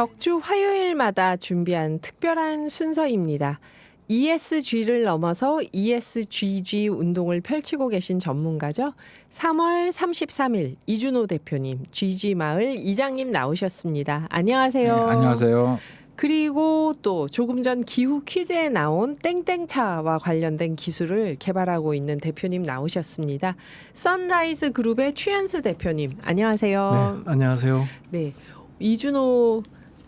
격주 화요일마다 준비한 특별한 순서입니다. ESG를 넘어서 ESGG 운동을 펼치고 계신 전문가죠. 3월 33일 이준호 대표님, GG마을 이장님 나오셨습니다. 안녕하세요. 네, 안녕하세요. 그리고 또 조금 전 기후 퀴즈에 나온 땡땡차와 관련된 기술을 개발하고 있는 대표님 나오셨습니다. 선라이즈 그룹의 추현수 대표님, 안녕하세요. 네, 안녕하세요. 네, 이준호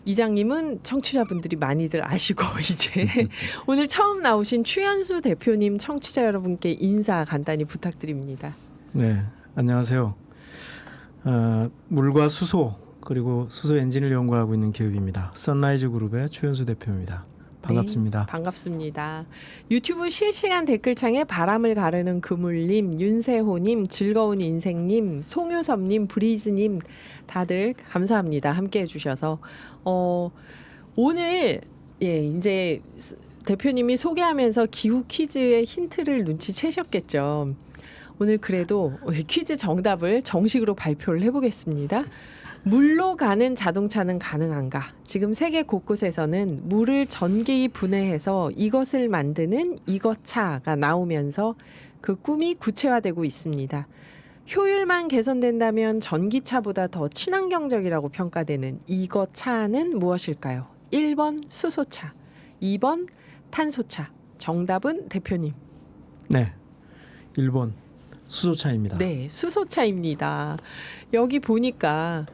이장님은 청취자분들이 많이들 아시고 이제 오늘 처음 나오신 추현수 대표님 청취자 여러분께 인사 간단히 부탁드립니다. 네, 안녕하세요. 물과 수소 그리고 수소 엔진을 연구하고 있는 기업입니다. 선라이즈 그룹의 추현수 대표입니다. 반갑습니다. 네, 반갑습니다. 유튜브 실시간 댓글창에 바람을 가르는 그물님, 윤세호님, 즐거운 인생님, 송효섭님, 브리즈님 다들 감사합니다. 함께해 주셔서 오늘 이제 대표님이 소개하면서 기후 퀴즈의 힌트를 눈치채셨겠죠. 오늘 그래도 퀴즈 정답을 정식으로 발표를 해보겠습니다. 물로 가는 자동차는 가능한가? 지금 세계 곳곳에서는 물을 전기에 분해해서 이것을 만드는 이것차가 나오면서 그 꿈이 구체화되고 있습니다. 효율만 개선된다면 전기차보다 더 친환경적이라고 평가되는 이것차는 무엇일까요? 1번 수소차, 2번 탄소차. 정답은 대표님. 네, 1번 수소차입니다. 네, 수소차입니다. 여기 보니까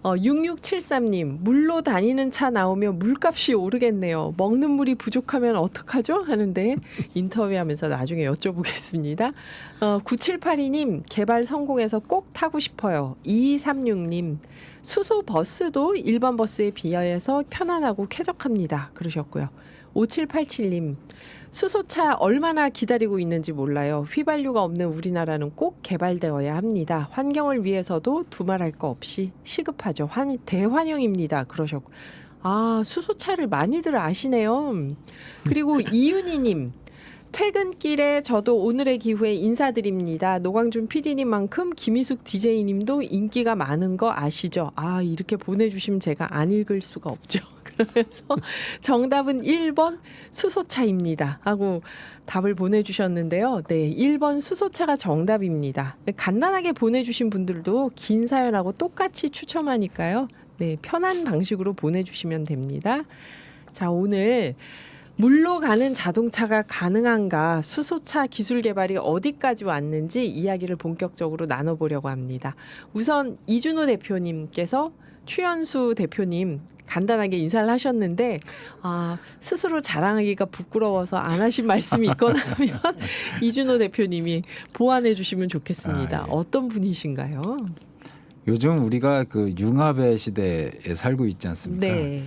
6673님, 물로 다니는 차 나오면 물값이 오르겠네요. 먹는 물이 부족하면 어떡하죠? 하는데 인터뷰하면서 나중에 여쭤보겠습니다. 9782님, 개발 성공해서 꼭 타고 싶어요. 2236님, 수소 버스도 일반 버스에 비하여서 편안하고 쾌적합니다. 그러셨고요. 5787님, 수소차 얼마나 기다리고 있는지 몰라요. 휘발유가 없는 우리나라는 꼭 개발되어야 합니다. 환경을 위해서도 두말할 거 없이 시급하죠. 대환영입니다. 그러셨고, 수소차를 많이들 아시네요. 그리고 이윤희님, 퇴근길에 저도 오늘의 기후에 인사드립니다. 노광준 PD님만큼 김희숙 DJ님도 인기가 많은 거 아시죠? 이렇게 보내주시면 제가 안 읽을 수가 없죠. 그래서 정답은 1번 수소차입니다 하고 답을 보내주셨는데요. 네, 1번 수소차가 정답입니다. 간단하게 보내주신 분들도 긴 사연하고 똑같이 추첨하니까요. 네, 편한 방식으로 보내주시면 됩니다. 자, 오늘 물로 가는 자동차가 가능한가, 수소차 기술 개발이 어디까지 왔는지 이야기를 본격적으로 나눠보려고 합니다. 우선 이준호 대표님께서 추현수 대표님 간단하게 인사를 하셨는데 스스로 자랑하기가 부끄러워서 안 하신 말씀이 있거나 하면 이준호 대표님이 보완해 주시면 좋겠습니다. 예. 어떤 분이신가요? 요즘 우리가 그 융합의 시대에 살고 있지 않습니까? 네.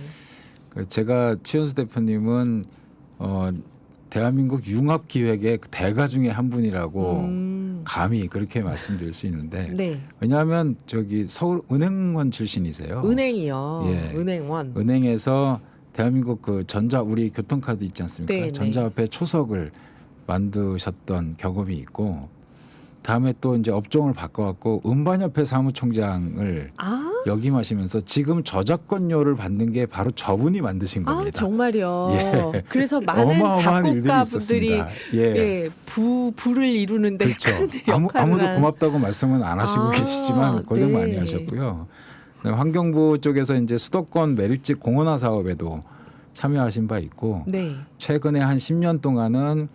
제가 추현수 대표님은 대한민국 융합 기획의 대가 중에 한 분이라고 감히 그렇게 말씀드릴 수 있는데, 네. 왜냐하면 저기 서울 은행원 출신이세요. 은행이요. 예. 은행원. 은행에서 대한민국 그 전자 우리 교통카드 있지 않습니까? 네, 전자화폐 초석을 만드셨던 경험이 있고, 다음에 또 이제 업종을 바꿔갖고 음반협회 사무총장을 역임하시면서 지금 저작권료를 받는 게 바로 저분이 만드신 겁니다. 정말요. 예. 그래서 많은 어마어마한 일들이 작곡가분들이 있었습니다. 부를 이루는데 그렇죠. 큰 역할을 아무도 한. 고맙다고 말씀은 안 하시고 계시지만 고생 네. 많이 하셨고요. 환경부 쪽에서 이제 수도권 매립지 공원화 사업에도 참여하신 바 있고, 네. 최근에 한 10년 동안은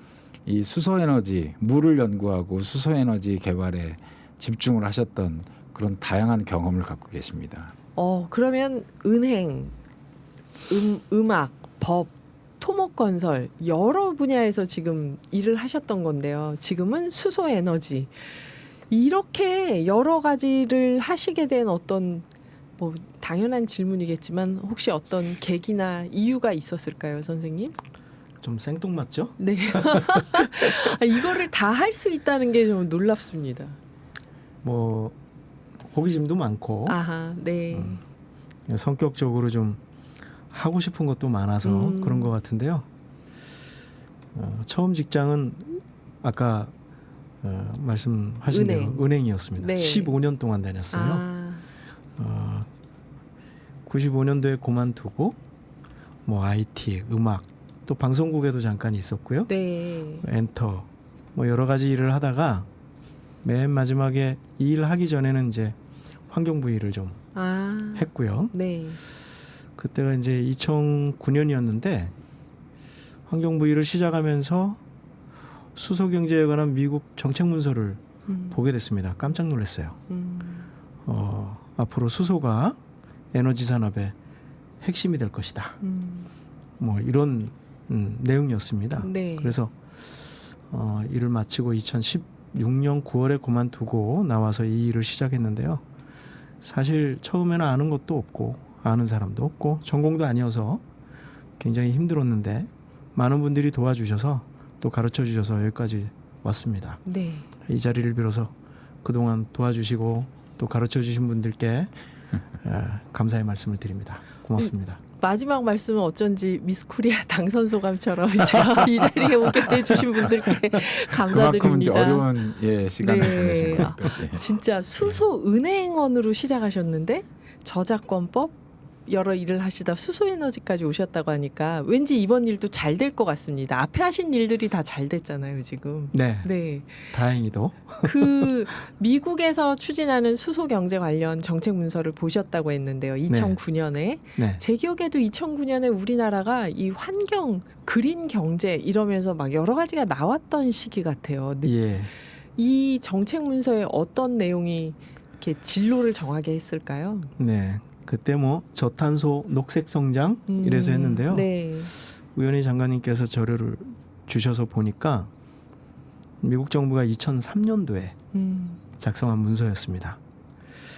이 수소에너지, 물을 연구하고 수소에너지 개발에 집중을 하셨던 그런 다양한 경험을 갖고 계십니다. 그러면 은행, 음악, 법, 토목건설 여러 분야에서 지금 일을 하셨던 건데요. 지금은 수소에너지. 이렇게 여러 가지를 하시게 된 어떤 당연한 질문이겠지만 혹시 어떤 계기나 이유가 있었을까요, 선생님? 좀 생뚱맞죠? 네. 이거를 다 할 수 있다는 게 좀 놀랍습니다. 호기심도 많고 네. 성격적으로 좀 하고 싶은 것도 많아서 그런 것 같은데요. 처음 직장은 아까 말씀하신 대로 은행이었습니다. 네. 15년 동안 다녔어요. 95년도에 그만두고 뭐 IT, 음악, 또 방송국에도 잠깐 있었고요. 네. 엔터, 뭐 여러 가지 일을 하다가 맨 마지막에 이 일 하기 전에는 이제 환경부 일을 좀 아. 했고요. 네. 그때가 이제 2009년이었는데 환경부 일을 시작하면서 수소경제에 관한 미국 정책 문서를 보게 됐습니다. 깜짝 놀랐어요. 앞으로 수소가 에너지 산업의 핵심이 될 것이다. 뭐 이런 내용이었습니다. 네. 그래서 일을 마치고 2016년 9월에 그만두고 나와서 이 일을 시작했는데요. 사실 처음에는 아는 것도 없고 아는 사람도 없고 전공도 아니어서 굉장히 힘들었는데 많은 분들이 도와주셔서 또 가르쳐 주셔서 여기까지 왔습니다. 네. 이 자리를 빌어서 그동안 도와주시고 또 가르쳐 주신 분들께 감사의 말씀을 드립니다. 고맙습니다. 마지막 말씀은 어쩐지 미스코리아 당선 소감처럼 제가 이 자리에 오게 해주신 분들께 감사드립니다. 그만큼 이제 어려운 시간을 네. 보내신 것 같아요. 예. 진짜 수소은행원으로 시작하셨는데 저작권법 여러 일을 하시다 수소에너지까지 오셨다고 하니까 왠지 이번 일도 잘 될 것 같습니다. 앞에 하신 일들이 다 잘 됐잖아요, 지금. 네, 네. 다행히도. 그 미국에서 추진하는 수소 경제 관련 정책 문서를 보셨다고 했는데요. 2009년에 네, 제 기억에도 2009년에 우리나라가 이 환경 그린 경제 이러면서 막 여러 가지가 나왔던 시기 같아요. 예, 이 정책 문서에 어떤 내용이 이렇게 진로를 정하게 했을까요? 네. 그때 뭐 저탄소 녹색 성장 이래서 했는데요. 네. 우연히 장관님께서 자료를 주셔서 보니까 미국 정부가 2003년도에 작성한 문서였습니다.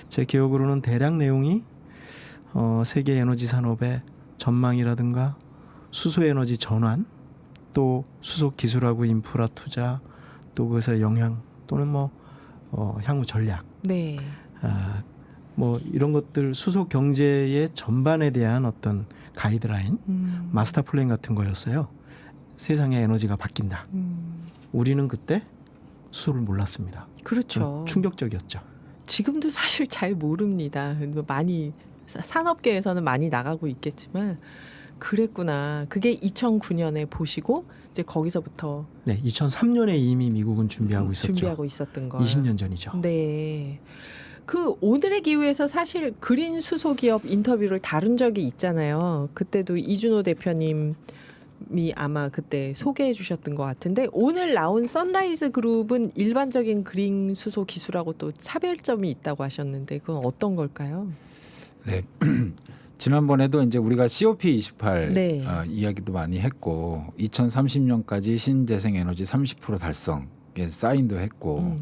제 기억으로는 대략 내용이 세계 에너지 산업의 전망이라든가 수소 에너지 전환, 또 수소 기술하고 인프라 투자, 또 그것의 영향 또는 뭐 향후 전략, 네. 뭐 이런 것들 수소 경제의 전반에 대한 어떤 가이드라인, 마스터 플랜 같은 거였어요. 세상의 에너지가 바뀐다. 우리는 그때 수소를 몰랐습니다. 그렇죠. 충격적이었죠. 지금도 사실 잘 모릅니다. 많이 산업계에서는 많이 나가고 있겠지만 그랬구나. 그게 2009년에 보시고 이제 거기서부터 네, 2003년에 이미 미국은 준비하고 있었죠. 준비하고 있었던 거. 20년 전이죠. 네. 그 오늘의 기후에서 사실 그린 수소 기업 인터뷰를 다룬 적이 있잖아요. 그때도 이준호 대표님이 아마 그때 소개해 주셨던 것 같은데 오늘 나온 선라이즈 그룹은 일반적인 그린 수소 기술하고 또 차별점이 있다고 하셨는데 그건 어떤 걸까요? 네. 지난번에도 이제 우리가 COP28 네. 이야기도 많이 했고 2030년까지 신재생 에너지 30% 달성에 사인도 했고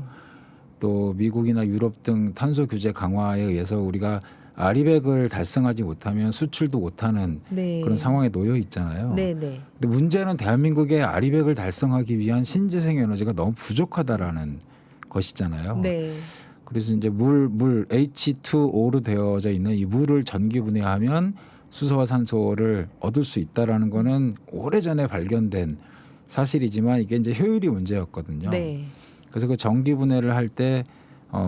또 미국이나 유럽 등 탄소 규제 강화에 의해서 우리가 아리백을 달성하지 못하면 수출도 못하는 네. 그런 상황에 놓여 있잖아요. 네, 네. 근데 문제는 대한민국의 아리백을 달성하기 위한 신재생 에너지가 너무 부족하다라는 것이잖아요. 네. 그래서 이제 물 H2O로 되어져 있는 이 물을 전기 분해하면 수소와 산소를 얻을 수 있다라는 거는 오래전에 발견된 사실이지만 이게 이제 효율이 문제였거든요. 네. 그래서 그 전기 분해를 할 때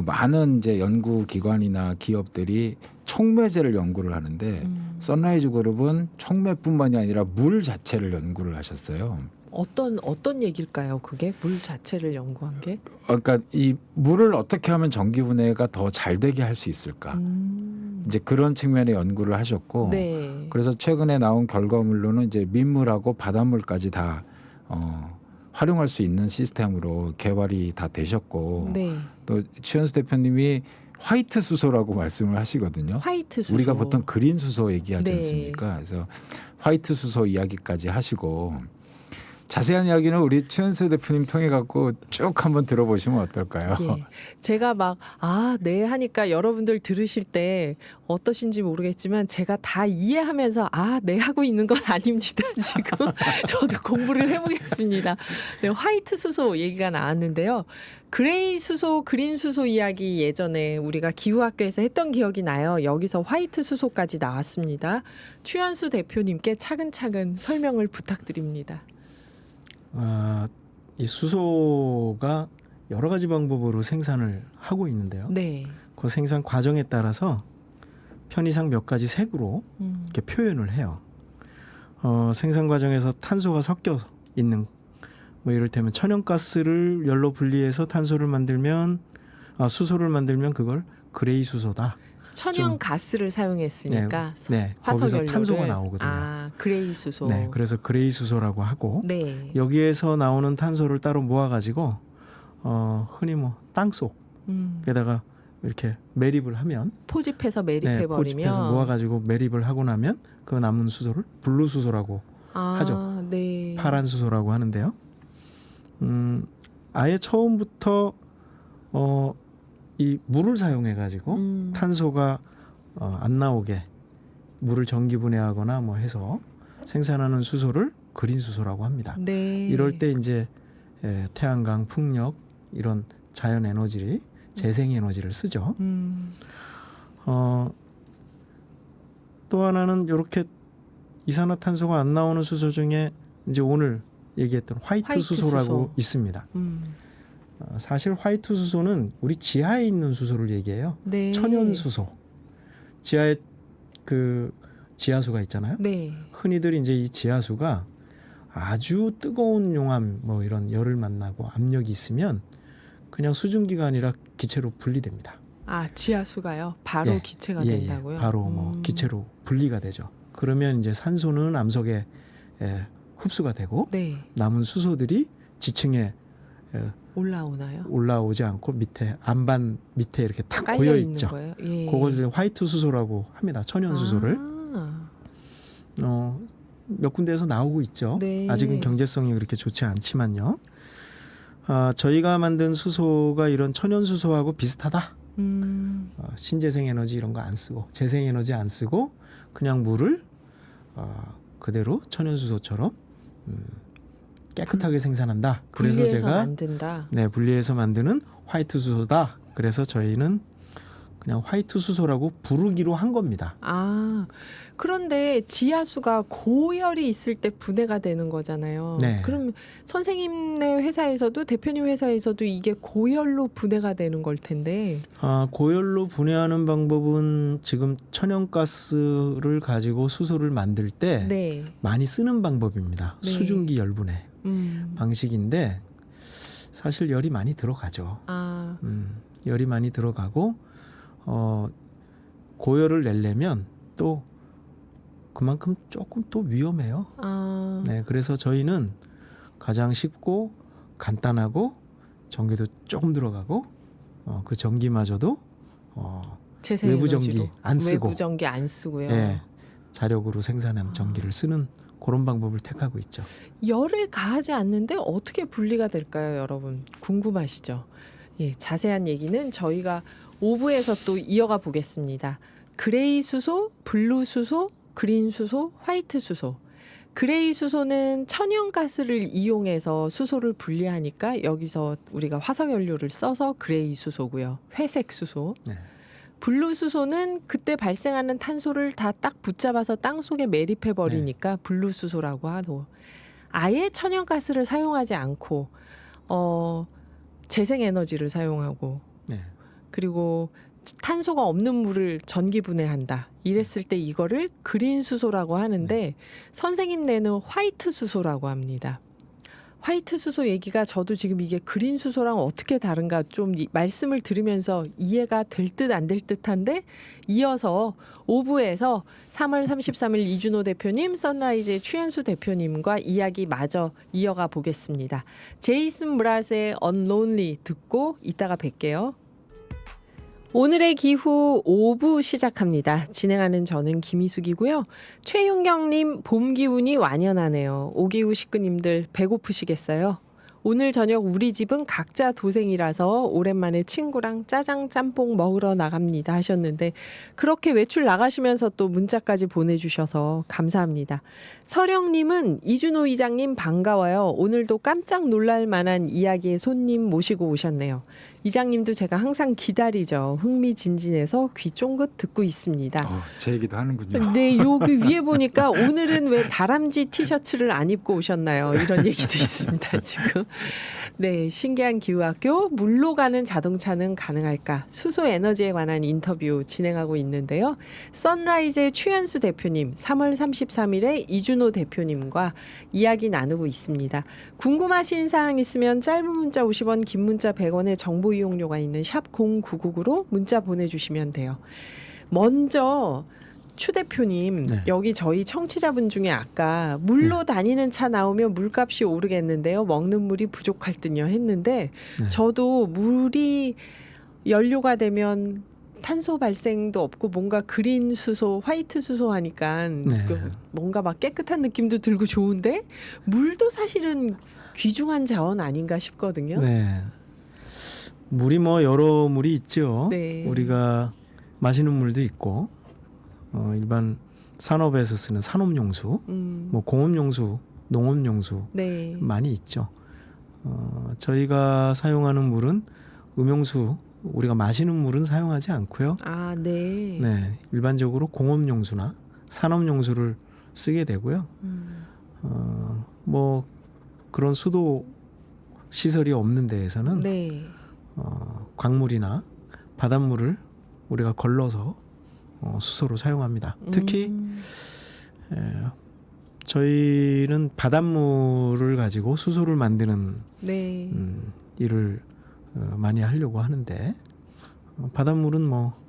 많은 이제 연구 기관이나 기업들이 촉매제를 연구를 하는데 선라이즈 그룹은 촉매뿐만이 아니라 물 자체를 연구를 하셨어요. 어떤 얘기일까요? 그게 물 자체를 연구한 게? 그러니까 이 물을 어떻게 하면 전기 분해가 더 잘 되게 할 수 있을까? 이제 그런 측면의 연구를 하셨고, 네. 그래서 최근에 나온 결과물로는 이제 민물하고 바닷물까지 다 활용할 수 있는 시스템으로 개발이 다 되셨고, 네. 또 최현수 대표님이 화이트 수소라고 말씀을 하시거든요. 화이트 수소. 우리가 보통 그린 수소 얘기하지 네. 않습니까? 그래서 화이트 수소 이야기까지 하시고 자세한 이야기는 우리 최현수 대표님 통해 갖고 쭉 한번 들어보시면 어떨까요? 예. 제가 막 네 하니까 여러분들 들으실 때 어떠신지 모르겠지만 제가 다 이해하면서 네 하고 있는 건 아닙니다. 지금 저도 공부를 해보겠습니다. 네, 화이트 수소 얘기가 나왔는데요. 그레이 수소, 그린 수소 이야기 예전에 우리가 기후학교에서 했던 기억이 나요. 여기서 화이트 수소까지 나왔습니다. 추현수 대표님께 차근차근 설명을 부탁드립니다. 이 수소가 여러 가지 방법으로 생산을 하고 있는데요. 네. 그 생산 과정에 따라서 편의상 몇 가지 색으로 이렇게 표현을 해요. 생산 과정에서 탄소가 섞여 있는 뭐 이를테면 천연가스를 열로 분리해서 탄소를 만들면 수소를 만들면 그걸 그레이 수소다. 천연 가스를 사용했으니까 네, 화석 거기서 연료를 탄소가 나오거든요. 그레이 수소. 네, 그래서 그레이 수소라고 하고 네. 여기에서 나오는 탄소를 따로 모아가지고 흔히 뭐 땅속에다가 이렇게 매립을 하면 포집해서 매립해 버리면 포집해서 모아가지고 매립을 하고 나면 그 남은 수소를 블루 수소라고 하죠. 네. 파란 수소라고 하는데요. 아예 처음부터 이 물을 사용해 가지고 탄소가 안 나오게 물을 전기 분해하거나 뭐 해서 생산하는 수소를 그린 수소라고 합니다. 네. 이럴 때 이제 태양광, 풍력 이런 자연 에너지를 재생 에너지를 쓰죠. 또 하나는 이렇게 이산화탄소가 안 나오는 수소 중에 이제 오늘 얘기했던 화이트 수소라고 수소. 있습니다. 사실 화이트 수소는 우리 지하에 있는 수소를 얘기해요. 네. 천연 수소. 지하에 그 지하수가 있잖아요. 네. 흔히들 이제 이 지하수가 아주 뜨거운 용암 뭐 이런 열을 만나고 압력이 있으면 그냥 수증기가 아니라 기체로 분리됩니다. 지하수가요? 바로 기체가 된다고요? 바로 뭐 기체로 분리가 되죠. 그러면 이제 산소는 암석에 흡수가 되고 네. 남은 수소들이 지층에 올라오나요? 올라오지 않고 밑에 안반 밑에 이렇게 탁 깔려 고여 있는 있죠. 거예요? 예. 그걸 이제 화이트 수소라고 합니다. 천연 수소를. 몇 군데에서 나오고 있죠. 네. 아직은 경제성이 그렇게 좋지 않지만요. 저희가 만든 수소가 이런 천연 수소하고 비슷하다. 신재생 에너지 이런 거 안 쓰고 재생 에너지 안 쓰고 그냥 물을 그대로 천연 수소처럼 깨끗하게 생산한다. 그래서 분리해서 제가 만든다. 네, 분리해서 만드는 화이트 수소다. 그래서 저희는 그냥 화이트 수소라고 부르기로 한 겁니다. 그런데 지하수가 고열이 있을 때 분해가 되는 거잖아요. 네. 그럼 선생님네 회사에서도 대표님 회사에서도 이게 고열로 분해가 되는 걸 텐데. 고열로 분해하는 방법은 지금 천연가스를 가지고 수소를 만들 때 네. 많이 쓰는 방법입니다. 네. 수증기 열분해 방식인데 사실 열이 많이 들어가죠. 열이 많이 들어가고 고열을 내려면 또 그만큼 조금 또 위험해요. 네, 그래서 저희는 가장 쉽고 간단하고 전기도 조금 들어가고 그 전기마저도 외부 전기 안 쓰고 외부 전기 안 쓰고요. 네, 자력으로 생산한 전기를 쓰는 그런 방법을 택하고 있죠. 열을 가하지 않는데 어떻게 분리가 될까요, 여러분? 궁금하시죠? 예, 자세한 얘기는 저희가 5부에서 또 이어가 보겠습니다. 그레이 수소, 블루 수소, 그린 수소, 화이트 수소. 그레이 수소는 천연가스를 이용해서 수소를 분리하니까 여기서 우리가 화석연료를 써서 그레이 수소고요. 회색 수소. 네. 블루 수소는 그때 발생하는 탄소를 다 딱 붙잡아서 땅속에 매립해 버리니까 블루 수소라고 하고, 아예 천연가스를 사용하지 않고 재생에너지를 사용하고 네. 그리고 탄소가 없는 물을 전기 분해한다. 이랬을 때 이거를 그린 수소라고 하는데 선생님네는 화이트 수소라고 합니다. 화이트 수소 얘기가 저도 지금 이게 그린 수소랑 어떻게 다른가 좀 말씀을 들으면서 이해가 될 듯 안 될 듯한데, 이어서 5부에서 3월 33일 이준호 대표님, 선라이즈의 추현수 대표님과 이야기 마저 이어가 보겠습니다. 제이슨 브라스의 Unlonely 듣고 이따가 뵐게요. 오늘의 기후 5부 시작합니다. 진행하는 저는 김희숙이고요. 최윤경님, 봄 기운이 완연하네요. 오기후 식구님들 배고프시겠어요? 오늘 저녁 우리 집은 각자 도생이라서 오랜만에 친구랑 짜장 짬뽕 먹으러 나갑니다 하셨는데, 그렇게 외출 나가시면서 또 문자까지 보내주셔서 감사합니다. 서령님은 이준호 이장님 반가워요. 오늘도 깜짝 놀랄 만한 이야기의 손님 모시고 오셨네요. 이장님도 제가 항상 기다리죠. 흥미진진해서 귀 쫑긋 듣고 있습니다. 제 얘기도 하는군요. 네, 여기 위에 보니까 오늘은 왜 다람쥐 티셔츠를 안 입고 오셨나요? 이런 얘기도 있습니다, 지금. 네, 신기한 기후학교 물로 가는 자동차는 가능할까? 수소 에너지에 관한 인터뷰 진행하고 있는데요. 선라이즈의 추현수 대표님, 3월 33일에 이준호 대표님과 이야기 나누고 있습니다. 궁금하신 사항 있으면 짧은 문자 50원, 긴 문자 100원의 정보 이용료가 있는 샵 0999로 문자 보내주시면 돼요. 먼저 추 대표님, 네. 여기 저희 청취자분 중에 아까 물로 다니는 차 나오면 물값이 오르겠는데요. 먹는 물이 부족할 듯요 했는데 네. 저도 물이 연료가 되면 탄소 발생도 없고 뭔가 그린 수소, 화이트 수소 하니까 네. 뭔가 막 깨끗한 느낌도 들고 좋은데 물도 사실은 귀중한 자원 아닌가 싶거든요. 네. 물이 뭐 여러 물이 있죠. 네. 우리가 마시는 물도 있고 일반 산업에서 쓰는 산업용수, 뭐 공업용수, 농업용수 네. 많이 있죠. 저희가 사용하는 물은 음용수, 우리가 마시는 물은 사용하지 않고요. 아, 네. 네, 일반적으로 공업용수나 산업용수를 쓰게 되고요. 뭐 그런 수도 시설이 없는 데에서는 네. 광물이나 바닷물을 우리가 걸러서 수소로 사용합니다. 특히 저희는 바닷물을 가지고 수소를 만드는 네. 일을 많이 하려고 하는데 바닷물은 뭐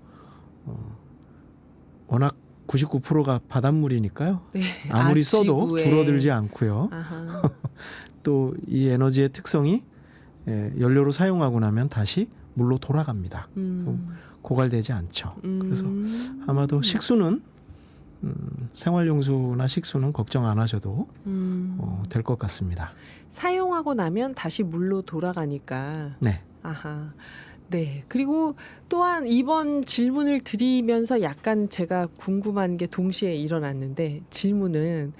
워낙 99%가 바닷물이니까요. 네. 아무리 써도 지구에. 줄어들지 않고요. 아하. 또 이 에너지의 특성이 연료로 사용하고 나면 다시 물로 돌아갑니다. 고갈되지 않죠. 그래서 아마도 식수는 생활용수나 식수는 걱정 안 하셔도 될 것 같습니다. 사용하고 나면 다시 물로 돌아가니까. 네. 아하. 네. 그리고 또한 이번 질문을 드리면서 약간 제가 궁금한 게 동시에 일어났는데 질문은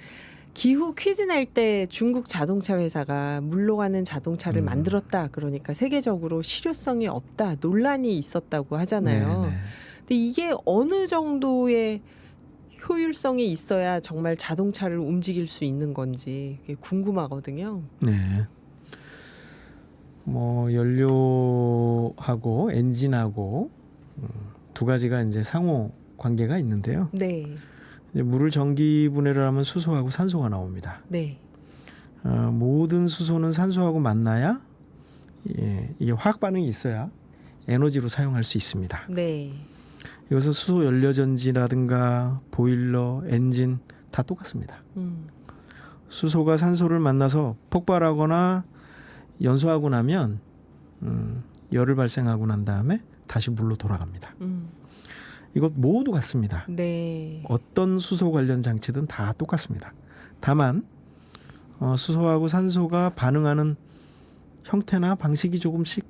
기후 퀴즈 낼 때 중국 자동차 회사가 물로 가는 자동차를 만들었다. 그러니까 세계적으로 실효성이 없다. 논란이 있었다고 하잖아요. 네, 네. 근데 이게 어느 정도의 효율성이 있어야 정말 자동차를 움직일 수 있는 건지 그게 궁금하거든요. 네. 뭐 연료하고 엔진하고 두 가지가 이제 상호 관계가 있는데요. 네. 이제 물을 전기 분해를 하면 수소하고 산소가 나옵니다. 네. 모든 수소는 산소하고 만나야 이게 화학 반응이 있어야 에너지로 사용할 수 있습니다. 네. 이것은 수소 연료 전지라든가 보일러, 엔진 다 똑같습니다. 수소가 산소를 만나서 폭발하거나 연소하고 나면 열을 발생하고 난 다음에 다시 물로 돌아갑니다. 이것 모두 같습니다. 네. 어떤 수소 관련 장치든 다 똑같습니다. 다만 수소하고 산소가 반응하는 형태나 방식이 조금씩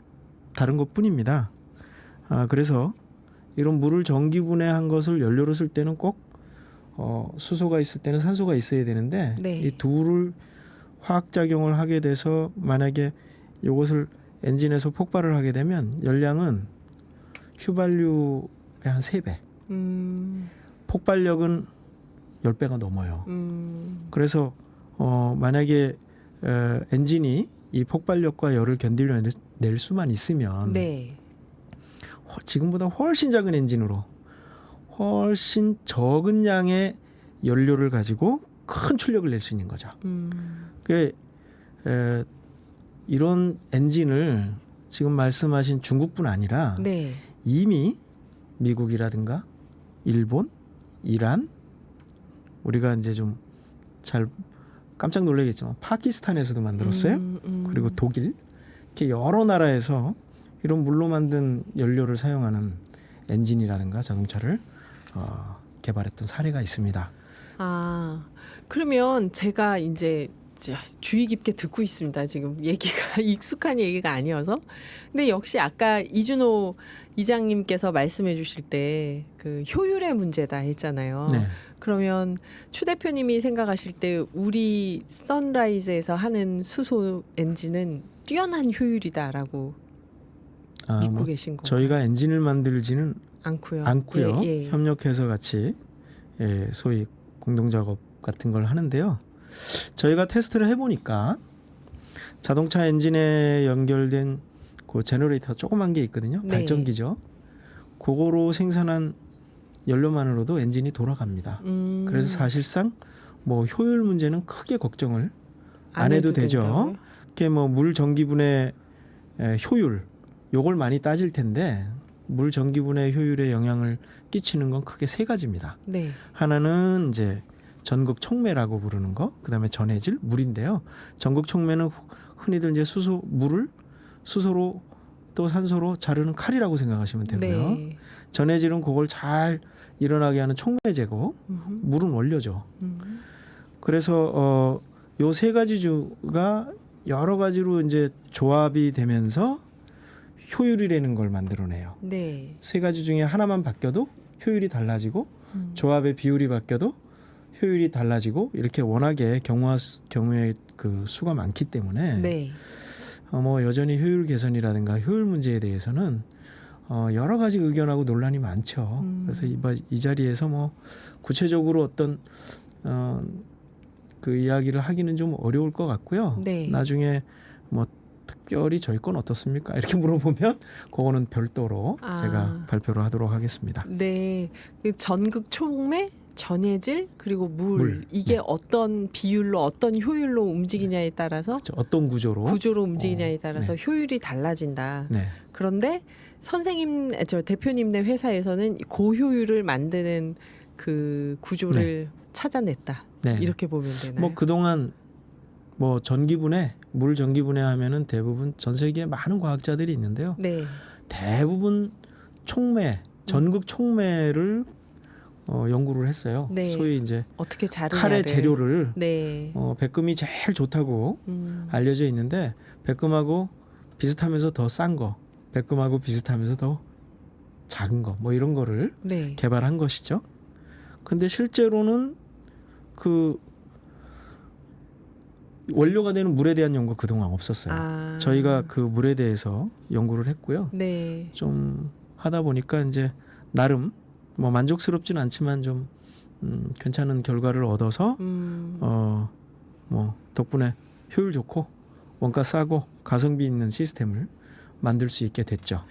다른 것뿐입니다. 그래서 이런 물을 전기 분해한 것을 연료로 쓸 때는 꼭 수소가 있을 때는 산소가 있어야 되는데 네. 이 둘을 화학 작용을 하게 돼서 만약에 이것을 엔진에서 폭발을 하게 되면 열량은 휘발유의 한 3배, 폭발력은 10배가 넘어요. 그래서 만약에 엔진이 이 폭발력과 열을 견딜낼 수만 있으면 네. 지금보다 훨씬 작은 엔진으로 훨씬 적은 양의 연료를 가지고 큰 출력을 낼 수 있는 거죠. 이런 엔진을 지금 말씀하신 중국뿐 아니라 네. 이미 미국이라든가 일본, 이란, 우리가 이제 좀 잘 깜짝 놀라겠지만 파키스탄에서도 만들었어요. 그리고 독일, 이렇게 여러 나라에서 이런 물로 만든 연료를 사용하는 엔진이라든가 자동차를 개발했던 사례가 있습니다. 아, 그러면 제가 이제 주의 깊게 듣고 있습니다. 지금 얘기가 익숙한 얘기가 아니어서. 근데 역시 아까 이준호 이장님께서 말씀해 주실 때 그 효율의 문제다 했잖아요. 네. 그러면 추 대표님이 생각하실 때 우리 선라이즈에서 하는 수소 엔진은 뛰어난 효율이다라고 믿고 계신 건가요? 저희가 엔진을 만들지는 않고요. 않고요. 예, 예. 협력해서 같이 소위 공동 작업 같은 걸 하는데요. 저희가 테스트를 해보니까 자동차 엔진에 연결된 그 제너레이터 조그만 게 있거든요. 네. 발전기죠. 그거로 생산한 연료만으로도 엔진이 돌아갑니다. 그래서 사실상 뭐 효율 문제는 크게 걱정을 안 해도 되죠. 된다고요? 그게 뭐 물 전기분해 효율 요걸 많이 따질 텐데 물 전기분해 효율에 영향을 끼치는 건 크게 세 가지입니다. 네. 하나는 이제 전극 촉매라고 부르는 거, 그다음에 전해질 물인데요. 전극 촉매는 흔히들 이제 물을 수소로 또 산소로 자르는 칼이라고 생각하시면 되고요. 네. 전해질은 그걸 잘 일어나게 하는 촉매제고, 물은 원료죠. 그래서 요 세 가지 주가 여러 가지로 이제 조합이 되면서 효율이라는 걸 만들어내요. 네. 세 가지 중에 하나만 바뀌어도 효율이 달라지고 조합의 비율이 바뀌어도 효율이 달라지고 이렇게 워낙에 경우의 그 수가 많기 때문에 네. 뭐 여전히 효율 개선이라든가 효율 문제에 대해서는 여러 가지 의견하고 논란이 많죠. 그래서 이 자리에서 뭐 구체적으로 어떤 그 이야기를 하기는 좀 어려울 것 같고요. 네. 나중에 뭐 특별히 저희 건 어떻습니까? 이렇게 물어보면 그거는 별도로 제가 발표를 하도록 하겠습니다. 네. 그 전극 촉매, 전해질 그리고 물 이게 네. 어떤 비율로 어떤 효율로 움직이냐에 따라서 어떤 구조로 움직이냐에 따라서 네. 효율이 달라진다. 네. 그런데 저 대표님네 회사에서는 고효율을 만드는 그 구조를 찾아냈다. 네. 이렇게 보면 되나요? 뭐 그동안 뭐 전기분해, 물 전기분해 하면은 대부분 전 세계에 많은 과학자들이 있는데요. 네. 대부분 촉매, 전극 촉매를 연구를 했어요. 네. 소위 이제 어떻게 자르냐를. 칼의 재료를 네. 백금이 제일 좋다고 알려져 있는데 백금하고 비슷하면서 더 싼 거, 백금하고 비슷하면서 더 작은 거, 뭐 이런 거를 네. 개발한 것이죠. 근데 실제로는 그 원료가 되는 물에 대한 연구 그동안 없었어요. 저희가 그 물에 대해서 연구를 했고요. 네. 좀 하다 보니까 이제 나름 뭐 만족스럽진 않지만 좀 괜찮은 결과를 얻어서 뭐 덕분에 효율 좋고 원가 싸고 가성비 있는 시스템을 만들 수 있게 됐죠.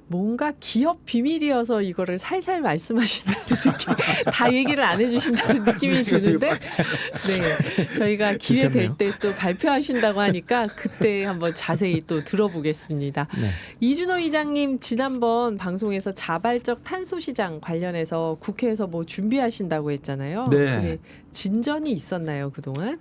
뭔가 기업 비밀이어서 이거를 살살 말씀하신다는 느낌, 다 얘기를 안 해주신다는 느낌이 드는데, 네, 저희가 기회 될 때 또 발표하신다고 하니까 그때 한번 자세히 또 들어보겠습니다. 네. 이준호 이장님 지난번 방송에서 자발적 탄소 시장 관련해서 국회에서 뭐 준비하신다고 했잖아요. 네. 그게 진전이 있었나요 그동안?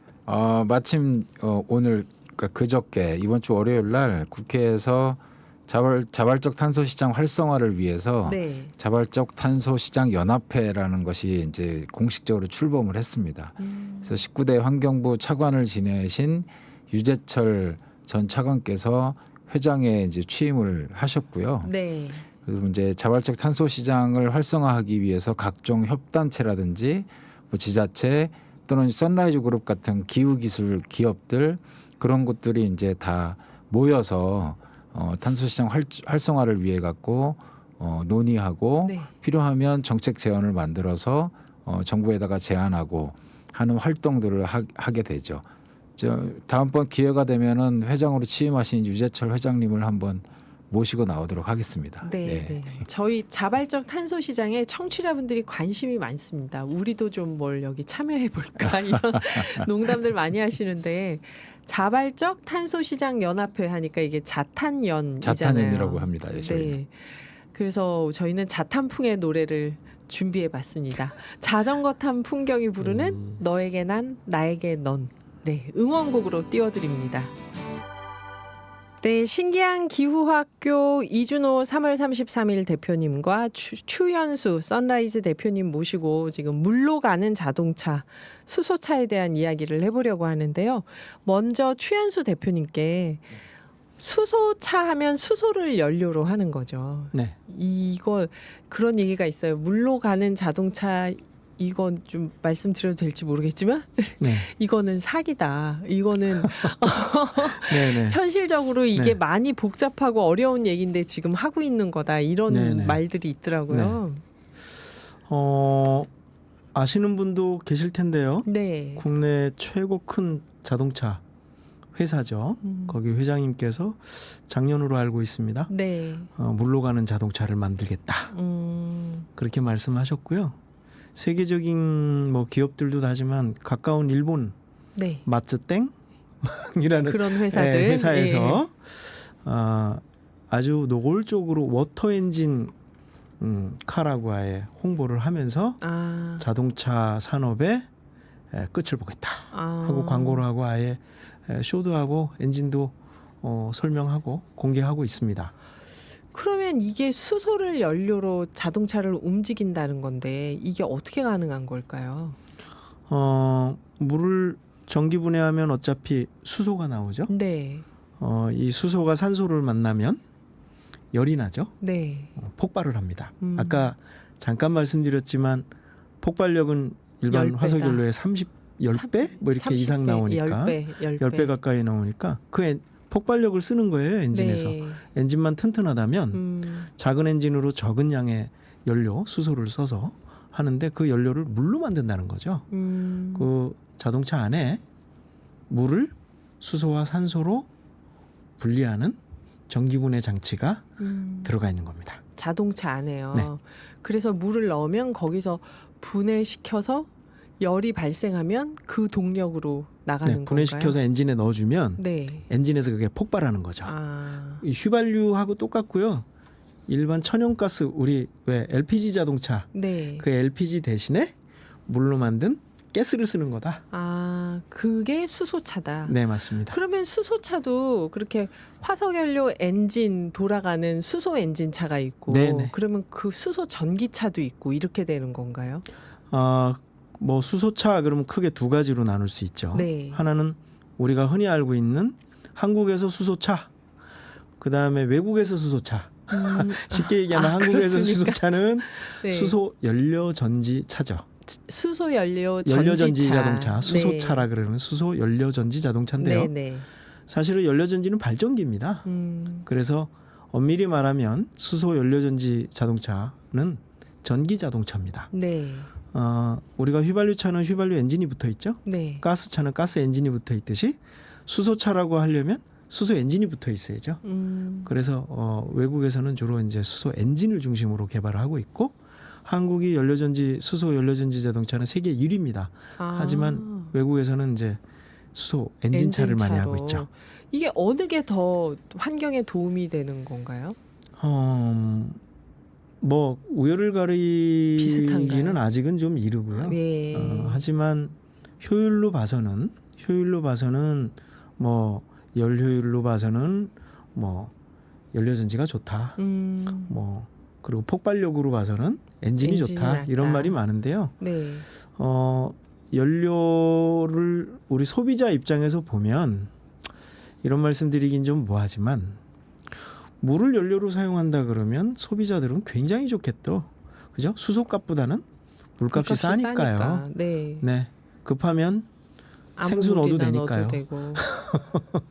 마침 오늘 그러니까 그저께 이번 주 월요일 날 국회에서 자발적 탄소 시장 활성화를 위해서 네. 자발적 탄소 시장 연합회라는 것이 이제 공식적으로 출범을 했습니다. 그래서 19대 환경부 차관을 지내신 유재철 전 차관께서 회장에 이제 취임을 하셨고요. 네. 그래서 이제 자발적 탄소 시장을 활성화하기 위해서 각종 협단체라든지 뭐 지자체 또는 선라이즈 그룹 같은 기후 기술 기업들 그런 것들이 이제 다 모여서 탄소 시장 활성화를 위해 갖고 논의하고 네. 필요하면 정책 제안을 만들어서 정부에다가 제안하고 하는 활동들을 하게 되죠. 다음번 기회가 되면은 회장으로 취임하신 유재철 회장님을 한번 모시고 나오도록 하겠습니다. 네, 네. 저희 자발적 탄소 시장에 청취자분들이 관심이 많습니다. 우리도 좀 뭘 여기 참여해 볼까 이런 농담들 많이 하시는데 자발적 탄소 시장 연합회 하니까 이게 자탄연이잖아요. 자탄연이라고 합니다. 예, 네. 그래서 저희는 자탄풍의 노래를 준비해 봤습니다. 자전거 탄 풍경이 부르는 너에게 난 나에게 넌. 네, 응원곡으로 띄워드립니다. 네, 신기한 기후학교 이준호 3월 33일 대표님과 추현수 선라이즈 대표님 모시고 지금 물로 가는 자동차, 수소차에 대한 이야기를 해보려고 하는데요. 먼저 추현수 대표님께 수소차 하면 수소를 연료로 하는 거죠. 네. 이거 그런 얘기가 있어요. 물로 가는 자동차 이건 좀 말씀드려도 될지 모르겠지만 네. 이거는 사기다. 이거는 네네. 현실적으로 이게 네. 많이 복잡하고 어려운 얘기인데 지금 하고 있는 거다. 이런 네네. 말들이 있더라고요. 아시는 분도 계실 텐데요. 네. 국내 최고 큰 자동차 회사죠. 거기 회장님께서 작년으로 알고 있습니다. 네. 물로 가는 자동차를 만들겠다. 그렇게 말씀하셨고요. 세계적인 뭐 기업들도 하지만 가까운 일본 네. 마츠땡이라는 그런 회사들 회사에서 아주 노골적으로 워터 엔진 카라고 아예 홍보를 하면서 아. 자동차 산업의 끝을 보겠다 하고 광고를 하고 아예 쇼도 하고 엔진도 설명하고 공개하고 있습니다. 그러면 이게 수소를 연료로 자동차를 움직인다는 건데 이게 어떻게 가능한 걸까요? 물을 전기 분해하면 어차피 수소가 나오죠. 네. 이 수소가 산소를 만나면 열이 나죠. 네. 폭발을 합니다. 아까 잠깐 말씀드렸지만 폭발력은 일반 10배다. 화석 연료의 10배 뭐 이렇게 30배, 이상 나오니까 10배 가까이 나오니까 그 폭발력을 쓰는 거예요, 엔진에서. 네. 엔진만 튼튼하다면 작은 엔진으로 적은 양의 연료, 수소를 써서 하는데 그 연료를 물로 만든다는 거죠. 그 자동차 안에 물을 수소와 산소로 분리하는 전기분해 장치가 들어가 있는 겁니다. 자동차 안에요. 네. 그래서 물을 넣으면 거기서 분해시켜서 열이 발생하면 그 동력으로 나가는 네, 분해시켜서 건가요? 엔진에 넣어주면 네. 엔진에서 그게 폭발하는 거죠. 아. 이 휘발유하고 똑같고요. 일반 천연가스 우리 왜 LPG 자동차 네. 그 LPG 대신에 물로 만든 가스를 쓰는 거다. 아, 그게 수소차다. 네, 맞습니다. 그러면 수소차도 그렇게 화석연료 엔진 돌아가는 수소 엔진차가 있고 네네. 그러면 그 수소 전기차도 있고 이렇게 되는 건가요? 뭐 수소차 그러면 크게 두 가지로 나눌 수 있죠. 네. 하나는 우리가 흔히 알고 있는 한국에서 수소차, 그 다음에 외국에서 수소차. 쉽게 얘기하면 한국에서 그렇습니까? 수소차는 네. 수소 연료 전지 차죠. 수소 연료 연료 전지 전지차. 자동차, 수소차라 그러면 수소 연료 전지 자동차인데요. 네, 네. 사실은 연료 전지는 발전기입니다. 그래서 엄밀히 말하면 수소 연료 전지 자동차는 전기 자동차입니다. 네. 우리가 휘발유차는 휘발유 엔진이 붙어 있죠. 네. 가스차는 가스 엔진이 붙어 있듯이 수소차라고 하려면 수소 엔진이 붙어 있어야죠. 그래서 외국에서는 주로 이제 수소 엔진을 중심으로 개발을 하고 있고 한국이 연료전지 수소 연료전지 자동차는 세계 1위입니다. 아. 하지만 외국에서는 이제 수소 엔진차를 많이 하고 있죠. 이게 어느 게 더 환경에 도움이 되는 건가요? 뭐 우열을 가리기는 비슷한가요? 아직은 좀 이르고요. 네. 하지만 효율로 봐서는 뭐 열 효율로 봐서는 뭐 연료전지가 좋다. 뭐 그리고 폭발력으로 봐서는 엔진이 좋다. 낫다. 이런 말이 많은데요. 네. 연료를 우리 소비자 입장에서 보면 이런 말씀드리긴 좀 뭐하지만 물을 연료로 사용한다 그러면 소비자들은 굉장히 좋겠죠. 그죠? 수소값보다는 물값이 싸니까요. 싸니까. 네. 네. 급하면 아무 생수 넣어도 물이나 되니까요. 넣어도 되고.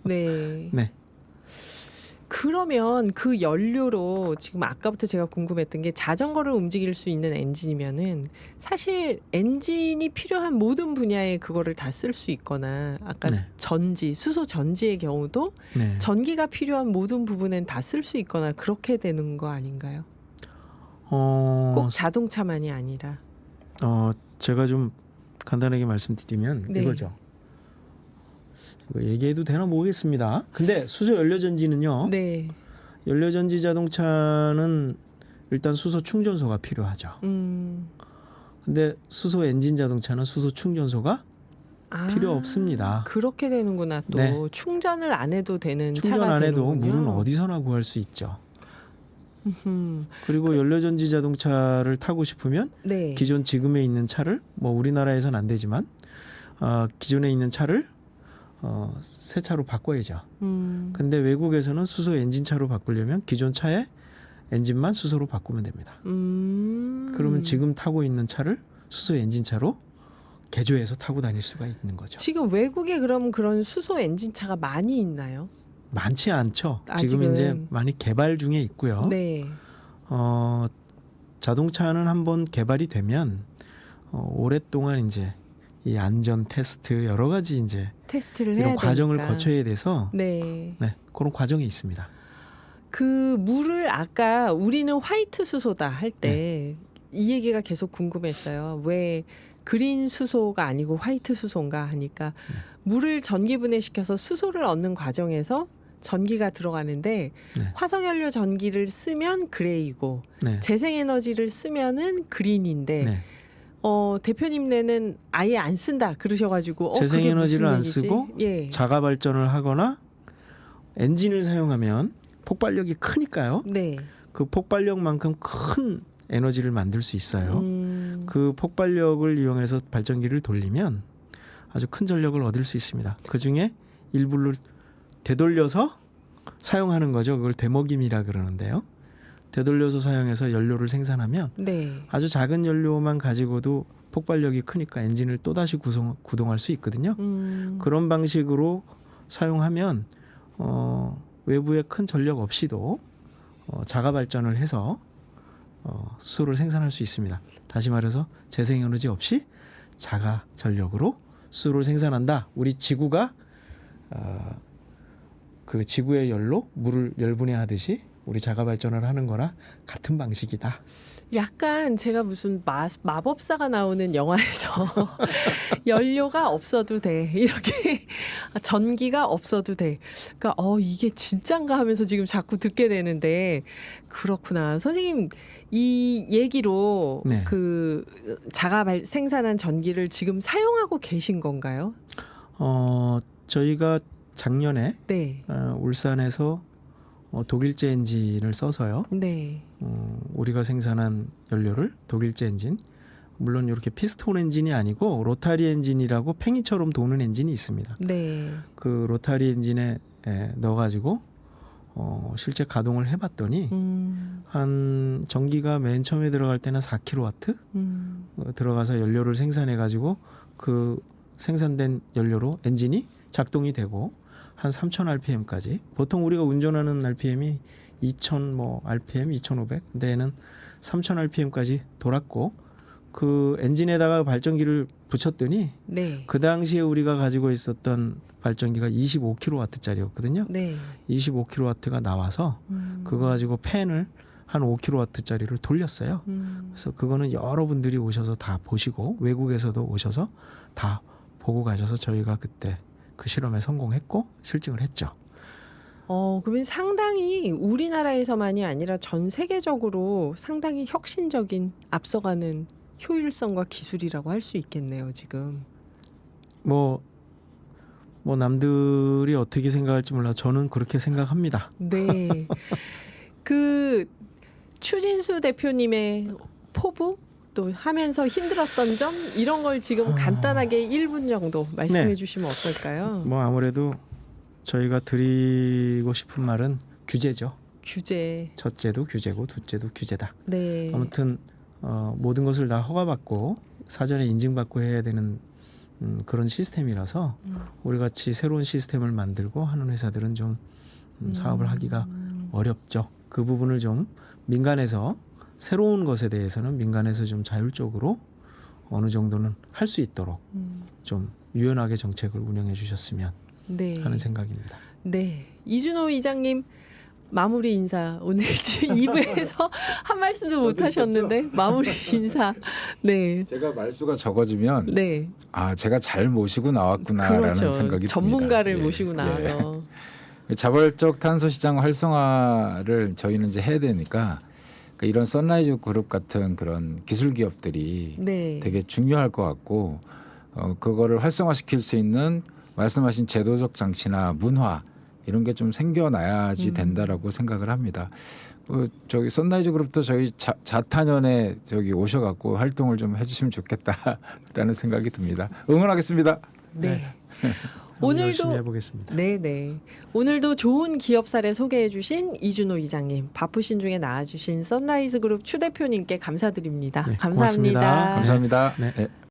네. 네. 그러면 그 연료로 지금 아까부터 제가 궁금했던 게 자전거를 움직일 수 있는 엔진이면은 사실 엔진이 필요한 모든 분야에 그거를 다 쓸 수 있거나 아까 네. 전지, 수소 전지의 경우도 네. 전기가 필요한 모든 부분엔 다 쓸 수 있거나 그렇게 되는 거 아닌가요? 꼭 자동차만이 아니라. 제가 좀 간단하게 말씀드리면 네. 이거죠. 이거 얘기해도 되나 모르겠습니다. 근데 수소 연료전지는요. 네. 연료전지 자동차는 일단 수소 충전소가 필요하죠. 근데 수소 엔진 자동차는 수소 충전소가 필요 없습니다. 그렇게 되는구나. 또 네. 충전을 안 해도 되는 충전 차가 안 해도 되는군요. 물은 어디서나 구할 수 있죠. 그리고 연료전지 자동차를 타고 싶으면 네. 기존 지금에 있는 차를 뭐 우리나라에선 안 되지만 기존에 있는 차를 새 차로 바꿔야죠. 근데 외국에서는 수소 엔진차로 바꾸려면 기존 차의 엔진만 수소로 바꾸면 됩니다. 그러면 지금 타고 있는 차를 수소 엔진차로 개조해서 타고 다닐 수가 있는 거죠. 지금 외국에 그럼 그런 수소 엔진차가 많이 있나요? 많지 않죠. 아직은. 지금 이제 많이 개발 중에 있고요. 네. 자동차는 한번 개발이 되면 오랫동안 이제 이 안전 테스트 여러 가지 이제 테스트를 해야 이런 과정을 되니까. 거쳐야 돼서 네. 네, 그런 과정이 있습니다. 그 물을 아까 우리는 화이트 수소다 할 때 이 네. 얘기가 계속 궁금했어요. 왜 그린 수소가 아니고 화이트 수소인가 하니까 네. 물을 전기 분해시켜서 수소를 얻는 과정에서 전기가 들어가는데 네. 화석연료 전기를 쓰면 그레이고 네. 재생에너지를 쓰면은 그린인데 네. 대표님네는 아예 안 쓴다 그러셔가지고 그게 재생에너지를 무슨 안 얘기지? 쓰고 예. 자가 발전을 하거나 엔진을 사용하면 폭발력이 크니까요. 네. 그 폭발력만큼 큰 에너지를 만들 수 있어요. 그 폭발력을 이용해서 발전기를 돌리면 아주 큰 전력을 얻을 수 있습니다. 그 중에 일부를 되돌려서 사용하는 거죠. 그걸 되먹임이라 그러는데요. 되돌려서 사용해서 연료를 생산하면 네. 아주 작은 연료만 가지고도 폭발력이 크니까 엔진을 또다시 구동할 수 있거든요. 그런 방식으로 사용하면 외부에 큰 전력 없이도 자가 발전을 해서 수소를 생산할 수 있습니다. 다시 말해서 재생에너지 없이 자가 전력으로 수소를 생산한다. 우리 지구가 그 지구의 열로 물을 열분해하듯이 우리 자가 발전을 하는 거라 같은 방식이다. 약간 제가 무슨 마법사가 나오는 영화에서 연료가 없어도 돼 이렇게 전기가 없어도 돼. 그러니까 이게 진짠가 하면서 지금 자꾸 듣게 되는데 그렇구나. 선생님 이 얘기로 네. 그 생산한 전기를 지금 사용하고 계신 건가요? 저희가 작년에 네. 울산에서 독일제 엔진을 써서요. 네. 우리가 생산한 연료를 독일제 엔진, 물론 이렇게 피스톤 엔진이 아니고 로타리 엔진이라고 팽이처럼 도는 엔진이 있습니다. 네. 그 로타리 엔진에 넣어가지고 실제 가동을 해봤더니 한 전기가 맨 처음에 들어갈 때는 4kW 들어가서 연료를 생산해가지고 그 생산된 연료로 엔진이 작동이 되고 한 3,000rpm까지. 보통 우리가 운전하는 RPM이 2,000 RPM, 2,500. 근데 얘는 3,000rpm까지 돌았고 그 엔진에다가 발전기를 붙였더니 네. 그 당시에 우리가 가지고 있었던 발전기가 25kW짜리였거든요. 네. 25kW가 나와서 그거 가지고 팬을 한 5kW짜리를 돌렸어요. 그래서 그거는 여러분들이 오셔서 다 보시고 외국에서도 오셔서 다 보고 가셔서 저희가 그때 그 실험에 성공했고 실증을 했죠. 그러면 상당히 우리나라에서만이 아니라 전 세계적으로 상당히 혁신적인 앞서가는 효율성과 기술이라고 할 수 있겠네요, 지금. 뭐 남들이 어떻게 생각할지 몰라 저는 그렇게 생각합니다. 네. 그 추진수 대표님의 포부 또 하면서 힘들었던 점 이런 걸 지금 간단하게 1분 정도 말씀해 네. 주시면 어떨까요? 뭐 아무래도 저희가 드리고 싶은 말은 규제죠. 규제. 첫째도 규제고 둘째도 규제다. 네. 아무튼 모든 것을 다 허가받고 사전에 인증받고 해야 되는 그런 시스템이라서 우리 같이 새로운 시스템을 만들고 하는 회사들은 좀 사업을 하기가 어렵죠. 그 부분을 좀 민간에서 새로운 것에 대해서는 민간에서 좀 자율적으로 어느 정도는 할 수 있도록 좀 유연하게 정책을 운영해 주셨으면 네. 하는 생각입니다. 네. 이준호 이장님 마무리 인사 오늘 2부에서 한 말씀도 못 하셨는데 마무리 인사. 네. 제가 말수가 적어지면 네. 제가 잘 모시고 나왔구나라는 그렇죠. 생각이 전문가를 듭니다. 모시고 나와서. 자발적 탄소 시장 활성화를 저희는 이제 해야 되니까 이런 선라이즈 그룹 같은 그런 기술 기업들이 네. 되게 중요할 것 같고 그거를 활성화시킬 수 있는 말씀하신 제도적 장치나 문화 이런 게 좀 생겨나야지 된다라고 생각을 합니다. 저기 선라이즈 그룹도 저희 자탄연에 저기 오셔갖고 활동을 좀 해주시면 좋겠다라는 생각이 듭니다. 응원하겠습니다. 네. 오늘도 열심히 해보겠습니다. 네네. 오늘도 좋은 기업 사례 소개해주신 이준호 이장님, 바쁘신 중에 나와주신 선라이즈 그룹 추 대표님께 감사드립니다. 네, 감사합니다. 고맙습니다. 감사합니다. 네. 네.